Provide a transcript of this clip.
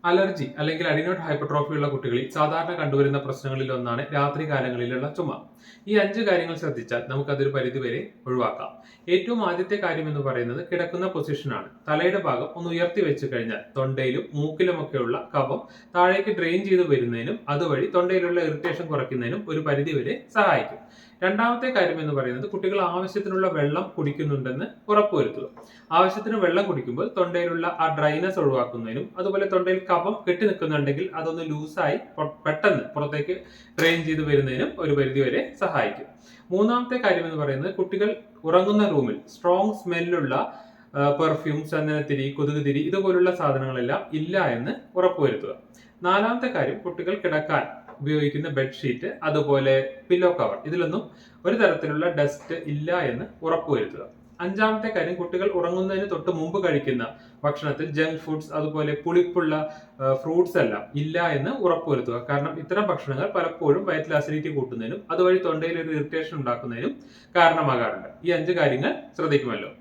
Allergy അല്ലെങ്കിൽ adenoid hypertrophy ഉള്ള കുട്ടികളിൽ സാധാരണ കണ്ടുവരുന്ന പ്രശ്നങ്ങളിൽ ഒന്നാണ് രാത്രി കാലങ്ങളിലുള്ള ചുമ. ഈ 5 കാര്യങ്ങൾ ശ്രദ്ധിച്ചാൽ നമുക്കതൊരു പരിധിവരെ ഒഴിവാക്കാം. ഏറ്റവും ആദ്യത്തെ കാര്യം എന്ന് പറയുന്നത് കിടക്കുന്ന പൊസിഷനാണ്. തലയുടെ ഭാഗം ഒന്ന് ഉയർത്തി വെച്ച് കഴിഞ്ഞാൽ തൊണ്ടയിലും മൂക്കിലുമൊക്കെയുള്ള കഫം താഴേക്ക് ഡ്രെയിൻ ചെയ്ത് വരുന്നതിനും അതുവഴി തൊണ്ടയിലുള്ള ഇറിറ്റേഷൻ കുറയ്ക്കുന്നതിനും ഒരു പരിധിവരെ സഹായിക്കും. രണ്ടാമത്തെ കാര്യം എന്ന് പറയുന്നത് കുട്ടികൾ ആവശ്യത്തിനുള്ള വെള്ളം കുടിക്കുന്നുണ്ടെന്ന് ഉറപ്പുവരുത്തുക. ആവശ്യത്തിന് വെള്ളം കുടിക്കുമ്പോൾ തൊണ്ടയിലുള്ള ആ ഡ്രൈനസ് ഒഴിവാക്കുന്നതിനും അതുപോലെ തൊണ്ടയിൽ കഫം കെട്ടി നിൽക്കുന്നുണ്ടെങ്കിൽ അതൊന്ന് ലൂസായി പെട്ടെന്ന് പുറത്തേക്ക് ഡ്രെയിൻ ചെയ്ത് വരുന്നതിനും ഒരു പരിധിവരെ സഹായിക്കും. മൂന്നാമത്തെ കാര്യം എന്ന് പറയുന്നത് കുട്ടികൾ ഉറങ്ങുന്ന റൂമിൽ സ്ട്രോങ് സ്മെല്ലുള്ള പെർഫ്യൂം, ചന്ദനത്തിരി, കൊതുകുതിരി ഇതുപോലുള്ള സാധനങ്ങളെല്ലാം ഇല്ല എന്ന് ഉറപ്പുവരുത്തുക. നാലാമത്തെ കാര്യം കുട്ടികൾ കിടക്കാൻ ഉപയോഗിക്കുന്ന ബെഡ്ഷീറ്റ് അതുപോലെ പില്ലോ കവർ ഇതിലൊന്നും ഒരു തരത്തിലുള്ള ഡസ്റ്റ് ഇല്ല എന്ന് ഉറപ്പുവരുത്തുക. അഞ്ചാമത്തെ കാര്യം കുട്ടികൾ ഉറങ്ങുന്നതിന് തൊട്ട് മുമ്പ് കഴിക്കുന്ന ഭക്ഷണത്തിൽ ജങ്ക് ഫുഡ്സ് അതുപോലെ പുളിപ്പുള്ള ഫ്രൂട്ട്സ് എല്ലാം ഇല്ല എന്ന് ഉറപ്പുവരുത്തുക. കാരണം ഇത്തരം ഭക്ഷണങ്ങൾ പലപ്പോഴും വയറ്റിൽ അസിഡിറ്റി കൂട്ടുന്നതിനും അതുവഴി തൊണ്ടയിൽ ഒരു ഇറിറ്റേഷൻ ഉണ്ടാക്കുന്നതിനും കാരണമാകാറുണ്ട്. ഈ 5 കാര്യങ്ങൾ ശ്രദ്ധിക്കുമല്ലോ.